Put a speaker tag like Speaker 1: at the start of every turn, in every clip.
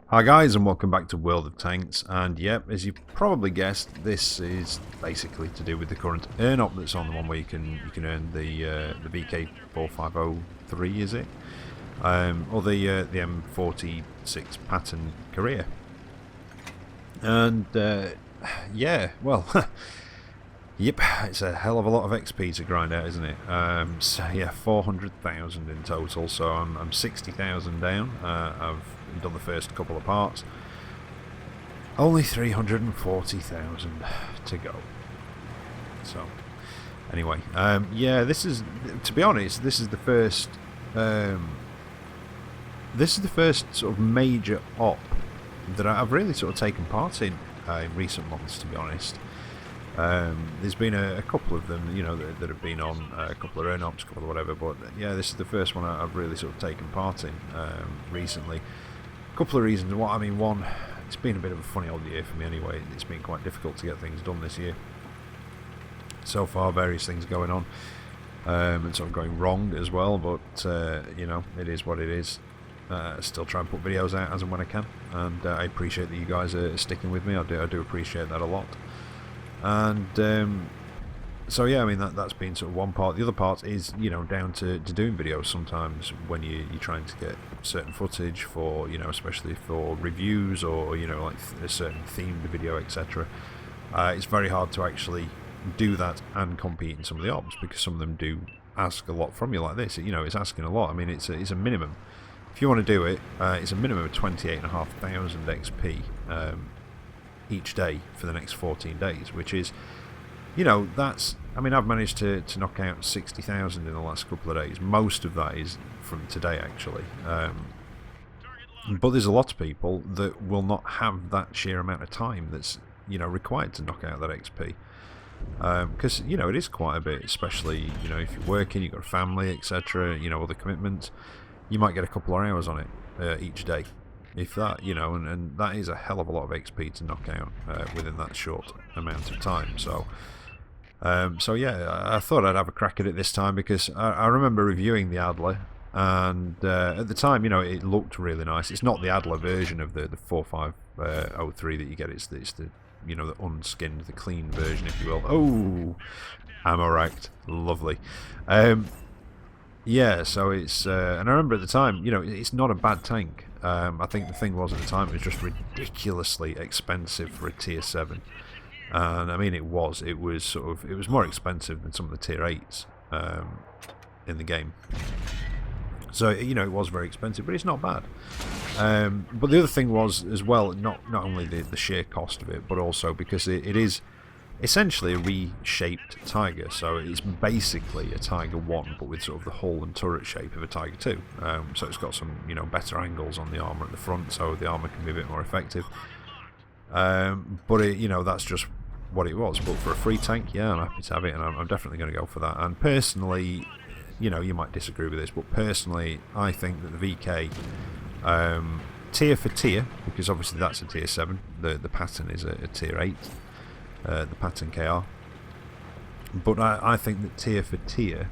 Speaker 1: Hi guys, and welcome back to World of Tanks. And yep, as you probably guessed, this is basically to do with the current earn up that's on, the one where you can earn the VK4503, is it? Or the M46 pattern career. And yeah, well, yep, it's a hell of a lot of XP to grind out, isn't it? So yeah, 400,000 in total. So I'm 60,000 down. I've done the first couple of parts. Only 340,000 to go. So anyway, yeah, this is, to be honest, this is the first sort of major op that I've really sort of taken part in recent months, to be honest. There's been a couple of them, you know, that have been on, a couple of earn ops, a couple of whatever, but yeah, this is the first one I've really sort of taken part in recently. A couple of reasons. One, it's been a bit of a funny old year for me anyway. It's been quite difficult to get things done this year. So far, various things going on, and sort of going wrong as well, but you know, it is what it is. Still try and put videos out as and when I can, and I appreciate that you guys are sticking with me. I do appreciate that a lot. And so yeah, I mean, that's been sort of one part. The other part is, you know, down to doing videos sometimes when you're trying to get certain footage for, you know, especially for reviews or, you know, like a certain themed video, etc. It's very hard to actually do that and compete in some of the ops, because some of them do ask a lot from you like this. You know, it's asking a lot. I mean, it's a minimum. If you want to do it, it's a minimum of 28,500 XP each day for the next 14 days, which is, you know, that's, I mean, I've managed to knock out 60,000 in the last couple of days. Most of that is from today, actually. But there's a lot of people that will not have that sheer amount of time that's, you know, required to knock out that XP. Because, you know, it is quite a bit, especially, you know, if you're working, you've got a family, etc., you know, other commitments. You might get a couple of hours on it each day, if that, you know, and that is a hell of a lot of XP to knock out within that short amount of time. So so yeah, I thought I'd have a crack at it this time, because I remember reviewing the Adler, and at the time, you know, it looked really nice. It's not the Adler version of the 4503 that you get. It's the, you know, the unskinned, the clean version, if you will. Oh, ammo racked, lovely. Yeah, so it's and I remember at the time, you know, it's not a bad tank. I think the thing was, at the time, it was just ridiculously expensive for a tier 7. And I mean, it was more expensive than some of the tier 8s in the game. So, you know, it was very expensive, but it's not bad. But the other thing was, as well, not only the sheer cost of it, but also because it is essentially a reshaped Tiger. So it's basically a Tiger 1, but with sort of the hull and turret shape of a Tiger 2. So it's got some, you know, better angles on the armour at the front, so the armour can be a bit more effective. But it, you know, that's just what it was. But for a free tank, yeah, I'm happy to have it, and I'm definitely going to go for that. And personally, you know, you might disagree with this, but personally, I think that the VK, tier for tier, because obviously that's a tier 7, the pattern is a tier 8, the pattern KR. But I think that tier for tier,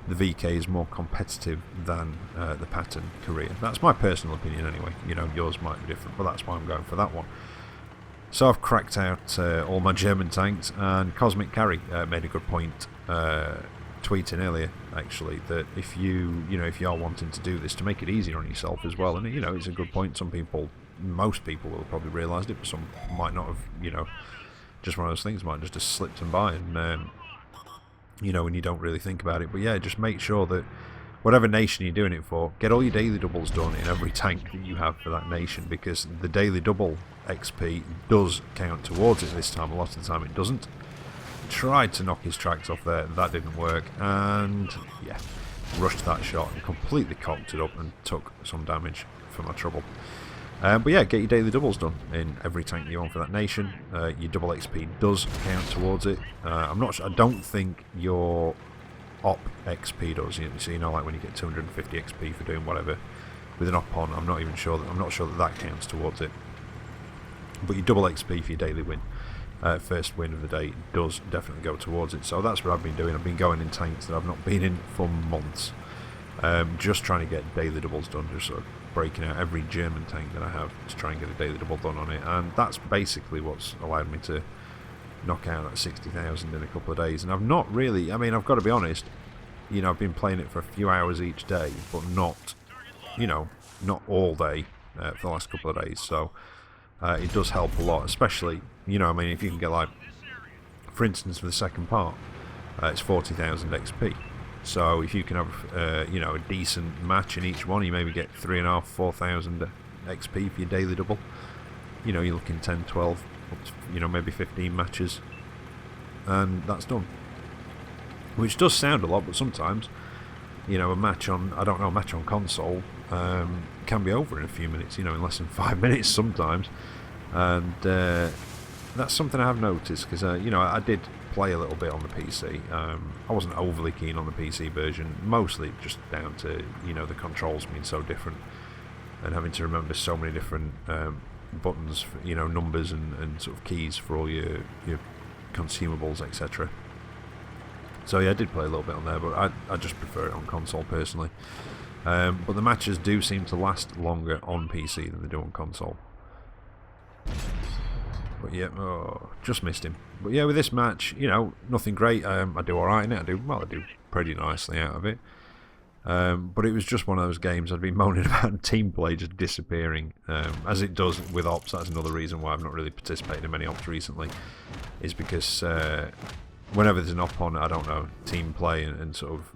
Speaker 1: the VK is more competitive than the pattern career. That's my personal opinion anyway. You know, yours might be different, but that's why I'm going for that one. So I've cracked out all my German tanks, and Cosmic Carry made a good point tweeting earlier, actually, that if you are wanting to do this, to make it easier on yourself as well. And, you know, it's a good point. Most people will have probably realised it, but some might not have. You know, just one of those things might just have slipped and by, and you know, when you don't really think about it. But yeah, just make sure that whatever nation you're doing it for, get all your daily doubles done in every tank that you have for that nation, because the daily double XP does count towards it this time. A lot of the time it doesn't. Tried to knock his tracks off there, that didn't work, and yeah, rushed that shot and completely cocked it up and took some damage for my trouble. But yeah, get your daily doubles done in every tank that you own for that nation. Your double XP does count towards it. I'm not sure, I don't think your op XP does. So, you know, like when you get 250 XP for doing whatever with an op on, I'm not sure that counts towards it. But your double XP for your daily win, first win of the day, does definitely go towards it. So that's what I've been doing. I've been going in tanks that I've not been in for months, just trying to get daily doubles done, just sort of breaking out every German tank that I have to try and get a daily double done on it, and that's basically what's allowed me to knock out that 60,000 in a couple of days. And I've not really, I mean, I've got to be honest, you know, I've been playing it for a few hours each day, but not, you know, not all day for the last couple of days, so it does help a lot, especially, you know, I mean, if you can get, like, for instance, for the second part, it's 40,000 XP. So if you can have, you know, a decent match in each one, you maybe get 3,500, 4,000 XP for your daily double. You know, you're looking 10, 12, you know, maybe 15 matches, and that's done. Which does sound a lot, but sometimes, you know, a match on, I don't know, a match on console can be over in a few minutes, you know, in less than 5 minutes sometimes. And that's something I have noticed, because, you know, I did play a little bit on the PC. I wasn't overly keen on the PC version, mostly just down to, you know, the controls being so different and having to remember so many different buttons, for, you know, numbers and sort of keys for all your consumables, etc. So yeah, I did play a little bit on there, but I just prefer it on console personally. But the matches do seem to last longer on PC than they do on console. But yeah, oh, just missed him. But yeah, with this match, you know, nothing great. I do alright in it. I do pretty nicely out of it. But it was just one of those games I'd been moaning about team play just disappearing, as it does with ops. That's another reason why I've not really participated in many ops recently, is because whenever there's an op on, I don't know, team play and sort of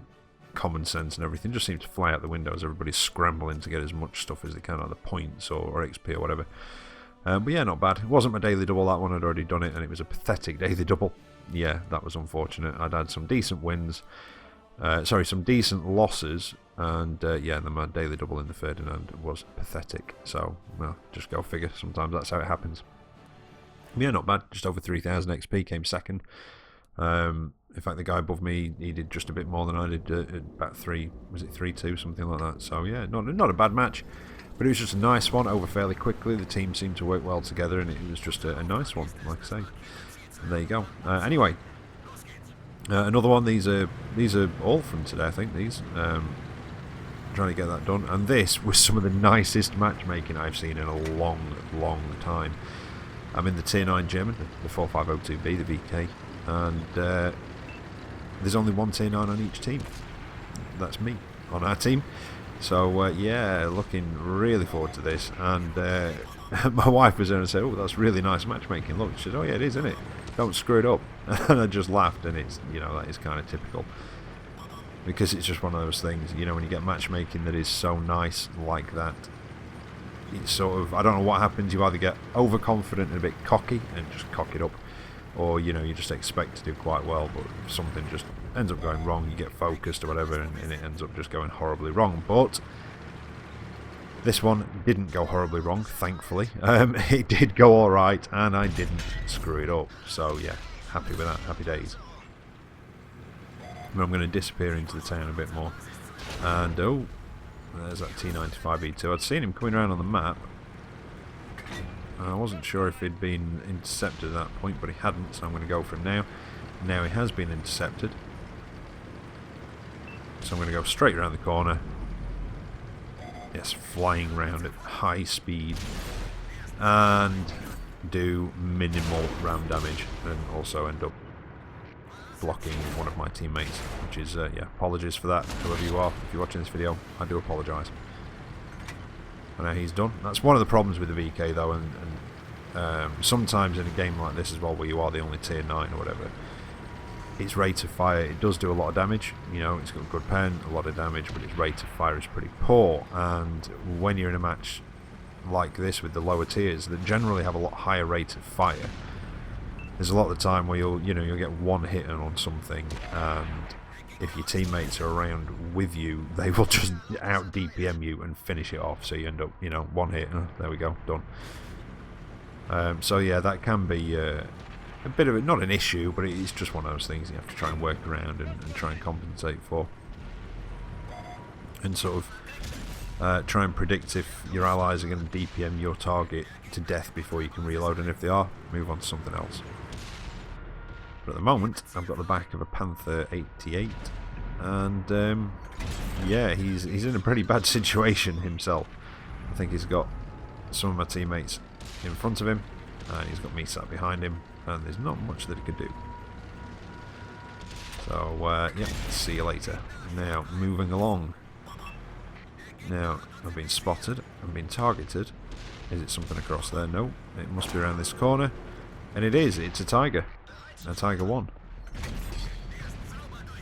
Speaker 1: common sense and everything just seems to fly out the window as everybody's scrambling to get as much stuff as they can, either points or XP or whatever. But yeah, not bad. It wasn't my daily double, that one. I'd already done it, and it was a pathetic daily double. Yeah, that was unfortunate. I'd had some decent wins. Some decent losses, and yeah, then my daily double in the Ferdinand was pathetic. So, well, just go figure. Sometimes that's how it happens. Yeah, not bad. Just over 3,000 XP, came second. In fact, the guy above me, he did just a bit more than I did, about 3-2, something like that. So yeah, not a bad match. But it was just a nice one, over fairly quickly. The team seemed to work well together, and it was just a nice one, like I say. And there you go. Anyway, another one. These are all from today, I think. These trying to get that done. And this was some of the nicest matchmaking I've seen in a long time. I'm in the Tier 9 German, the 4502B, the VK, and there's only one Tier 9 on each team. That's me on our team. So yeah, looking really forward to this. And my wife was there and said, "Oh, that's really nice matchmaking. Look," she said, "Oh yeah, it is, isn't it? Don't screw it up." And I just laughed, and it's, you know, that is kind of typical, because it's just one of those things, you know, when you get matchmaking that is so nice like that, it's sort of, I don't know what happens. You either get overconfident and a bit cocky and just cock it up, or, you know, you just expect to do quite well, but something just ends up going wrong. You get focused or whatever, and it ends up just going horribly wrong. But this one didn't go horribly wrong, thankfully. It did go alright, and I didn't screw it up. So yeah, happy with that, happy days. I'm going to disappear into the town a bit more. And oh, there's that T95E2. I'd seen him coming around on the map. I wasn't sure if he'd been intercepted at that point, but he hadn't, so I'm going to go for him now. Now he has been intercepted. So I'm going to go straight around the corner. Yes, flying round at high speed. And do minimal ram damage, and also end up blocking one of my teammates, which is, yeah, apologies for that, whoever you are. If you're watching this video, I do apologise. And now he's done. That's one of the problems with the VK though, and sometimes in a game like this as well, where you are the only Tier 9 or whatever, its rate of fire, it does do a lot of damage. You know, it's got a good pen, a lot of damage, but its rate of fire is pretty poor. And when you're in a match like this with the lower tiers that generally have a lot higher rate of fire, there's a lot of the time where you'll get one hit on something, and if your teammates are around with you, they will just out DPM you and finish it off. So you end up, you know, one hit, there we go, done. So yeah, that can be a bit of not an issue, but it's just one of those things you have to try and work around and try and compensate for, and sort of try and predict if your allies are going to DPM your target to death before you can reload, and if they are, move on to something else. But at the moment, I've got the back of a Panther 88, and yeah, he's in a pretty bad situation himself. think he's got some of my teammates in front of him, and he's got me sat behind him, and there's not much that he could do. So, yeah, see you later. Now, moving along. Now, I've been spotted, I've been targeted. Is it something across there? No, it must be around this corner. And it is, it's a tiger. A tiger 1.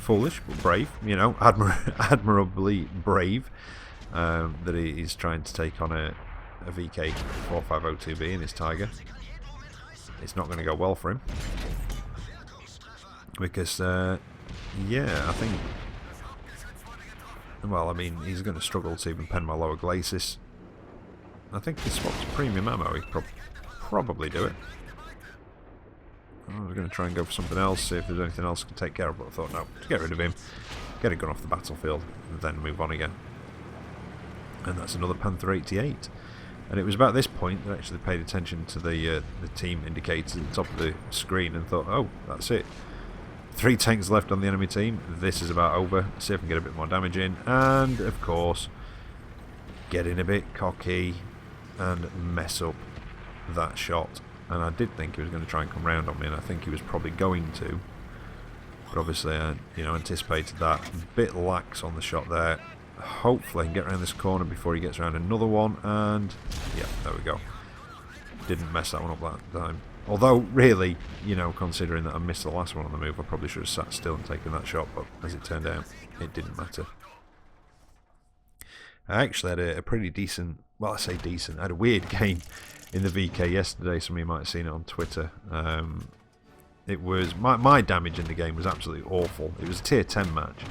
Speaker 1: Foolish, but brave, you know, admirably brave. That he's trying to take on a VK4502B in his tiger. It's not going to go well for him. Because, yeah, I think... Well, I mean, he's going to struggle to even pen my lower glacis. I think he swapped to premium ammo. He could probably do it. I was going to try and go for something else, see if there's anything else I can take care of, but I thought, no, to get rid of him, get a gun off the battlefield, and then move on again. And that's another Panther 88. And it was about this point that I actually paid attention to the team indicators at the top of the screen and thought, oh, that's it. 3 tanks left on the enemy team. This is about over. See if I can get a bit more damage in. And, of course, getting a bit cocky and mess up that shot. And I did think he was going to try and come round on me, and I think he was probably going to. But obviously, I anticipated that. A bit lax on the shot there. Hopefully I can get around this corner before he gets around another one, and yeah, there we go. Didn't mess that one up that time. Although, really, you know, considering that I missed the last one on the move, I probably should have sat still and taken that shot, but as it turned out, it didn't matter. I actually had a pretty decent, well, I say decent, I had a weird game in the VK yesterday. Some of you might have seen it on Twitter. It was, my damage in the game was absolutely awful. It was a tier 10 match,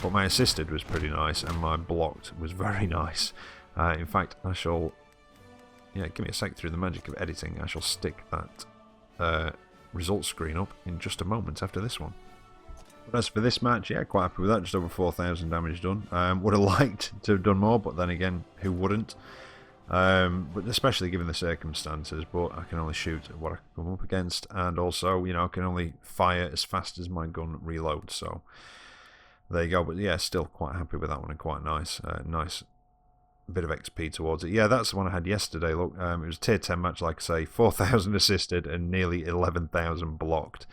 Speaker 1: but my assisted was pretty nice, and my blocked was very nice. In fact, I shall, yeah, give me a sec through the magic of editing, I shall stick that result screen up in just a moment after this one. But as for this match, yeah, quite happy with that, just over 4,000 damage done. Would have liked to have done more, but then again, who wouldn't? But especially given the circumstances, but I can only shoot at what I can come up against, and also, you know, I can only fire as fast as my gun reloads, so there you go. But yeah, still quite happy with that one, and quite nice. Nice bit of XP towards it. Yeah, that's the one I had yesterday. Look, it was a tier 10 match, like I say, 4,000 assisted and nearly 11,000 blocked.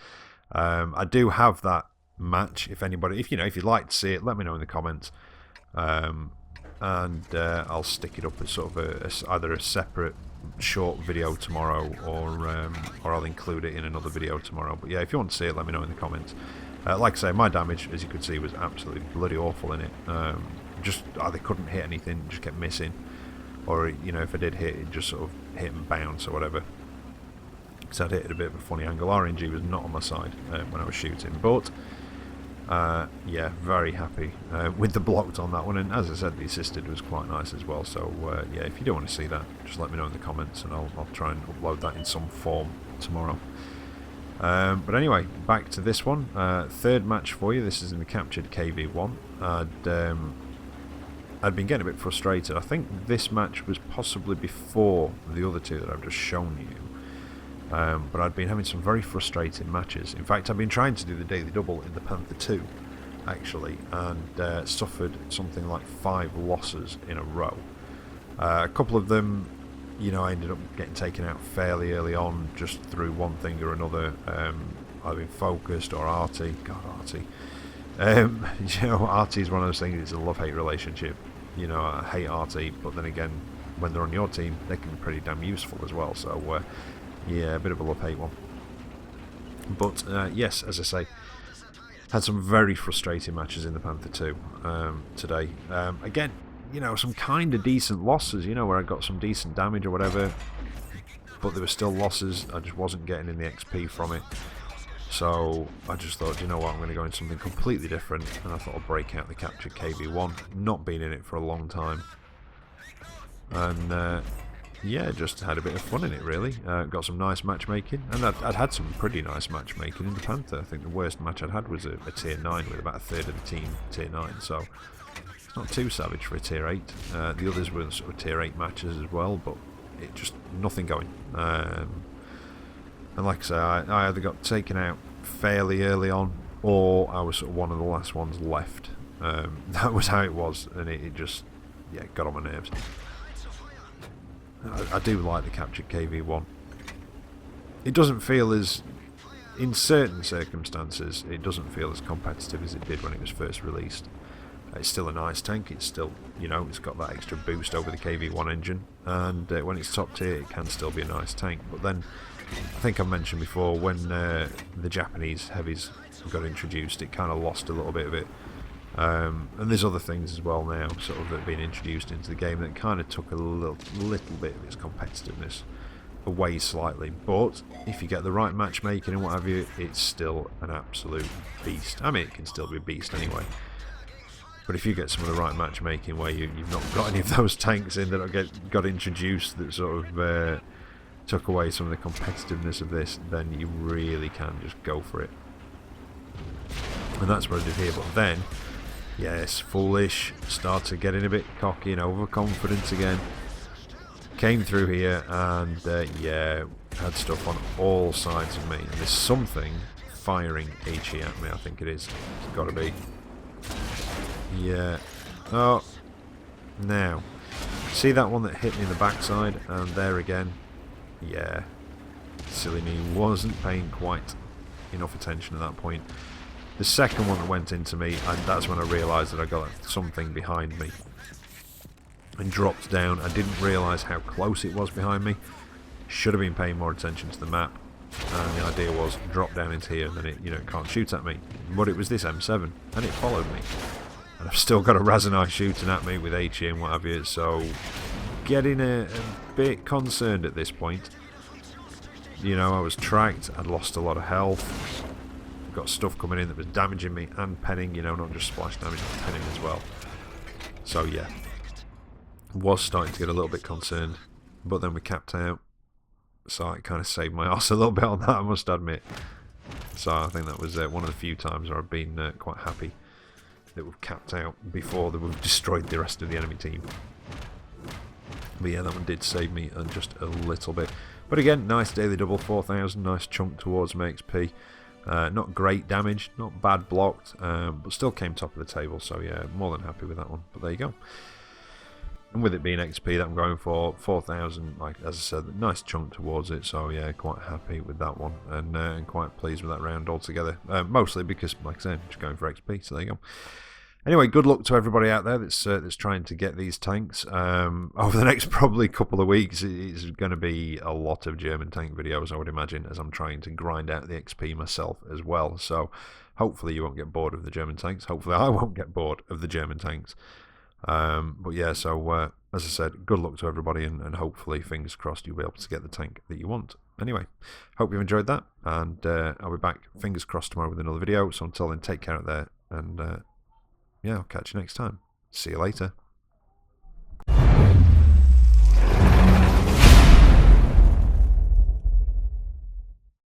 Speaker 1: I do have that match. If anybody, if you'd like to see it, let me know in the comments. And I'll stick it up as sort of either a separate short video tomorrow, or I'll include it in another video tomorrow. But yeah, if you want to see it, let me know in the comments. Like I say, my damage, as you could see, was absolutely bloody awful in it. Just either couldn't hit anything, just kept missing, or, you know, if I did hit, it just sort of hit and bounce or whatever. Because I'd hit at a bit of a funny angle. RNG was not on my side when I was shooting, but yeah, very happy with the blocked on that one, and as I said, the assisted was quite nice as well. So yeah, if you do want to see that, just let me know in the comments, and I'll try and upload that in some form tomorrow. But anyway, back to this one. Third match for you. This is in the captured KV1. I'd been getting a bit frustrated. I think this match was possibly before the other two that I've just shown you. But I'd been having some very frustrating matches. In fact, I've been trying to do the daily double in the Panther 2, actually, and suffered something like 5 losses in a row. A couple of them, you know, I ended up getting taken out fairly early on, just through one thing or another. I've been focused, or Artie. God, Artie. You know, Artie is one of those things. It's a love-hate relationship. You know, I hate Artie, but then again, when they're on your team, they can be pretty damn useful as well. So, yeah, a bit of a love-hate one. But yes, as I say, had some very frustrating matches in the Panther 2 today. Again, you know, some kind of decent losses, you know, where I got some decent damage or whatever, but there were still losses. I just wasn't getting in the XP from it. So I just thought, you know what, I'm going to go into something completely different, and I thought I'd break out the captured KV1. Not been in it for a long time, and yeah, just had a bit of fun in it, really. Got some nice matchmaking, and I'd had some pretty nice matchmaking in the Panther. I think the worst match I'd had was a tier 9 with about a third of the team tier 9, so it's not too savage for a tier 8. The others were sort of tier 8 matches as well, but it just nothing going. And like I say, I either got taken out fairly early on, or I was sort of one of the last ones left. That was how it was, and it just, yeah, got on my nerves. I do like the captured KV-1. It doesn't feel as, in certain circumstances, it doesn't feel as competitive as it did when it was first released. It's still a nice tank, it's still, you know, it's got that extra boost over the KV-1 engine, and when it's top tier it can still be a nice tank. But then, I think I mentioned before, when the Japanese heavies got introduced, it kind of lost a little bit of it. And there's other things as well now, sort of, that have been introduced into the game that kind of took a little bit of its competitiveness away slightly. But if you get the right matchmaking and what have you, it's still an absolute beast. I mean, it can still be a beast anyway. But if you get some of the right matchmaking where you've not got any of those tanks in that got introduced that sort of took away some of the competitiveness of this, then you really can just go for it. And that's what I did here. But then, yes, foolish, started getting a bit cocky and overconfident again. Came through here and yeah, had stuff on all sides of me. And there's something firing HE at me, I think it is. It's got to be. Yeah. Oh. Now. See that one that hit me in the backside? And there again. Yeah. Silly me. Wasn't paying quite enough attention at that point. The second one that went into me, and that's when I realised that I got something behind me. And dropped down. I didn't realise how close it was behind me. Should have been paying more attention to the map. And the idea was drop down into here and then it, it can't shoot at me. But it was this M7 and it followed me. And I've still got a Razanai shooting at me with HE and what have you, so getting a bit concerned at this point. I was tracked, I'd lost a lot of health, got stuff coming in that was damaging me and penning, not just splash damage, but penning as well. So yeah, was starting to get a little bit concerned, but then we capped out, so it kind of saved my arse a little bit on that, I must admit. So I think that was one of the few times where I've been quite happy that we've capped out before that we've destroyed the rest of the enemy team. But yeah, that one did save me just a little bit. But again, nice daily double, 4,000, nice chunk towards my XP. Not great damage, not bad blocked, but still came top of the table, so yeah, more than happy with that one. But there you go. And with it being XP that I'm going for, 4,000, like as I said, nice chunk towards it, so yeah, quite happy with that one, and quite pleased with that round altogether. Mostly because, like I said, just going for XP, so there you go. Anyway, good luck to everybody out there that's trying to get these tanks. Over the next probably couple of weeks, it's going to be a lot of German tank videos, I would imagine, as I'm trying to grind out the XP myself as well. So hopefully you won't get bored of the German tanks. Hopefully I won't get bored of the German tanks. But yeah, so as I said, good luck to everybody, and hopefully, fingers crossed, you'll be able to get the tank that you want. Anyway, hope you've enjoyed that, and I'll be back, fingers crossed, tomorrow with another video. So until then, take care out there, and yeah, I'll catch you next time. See you later.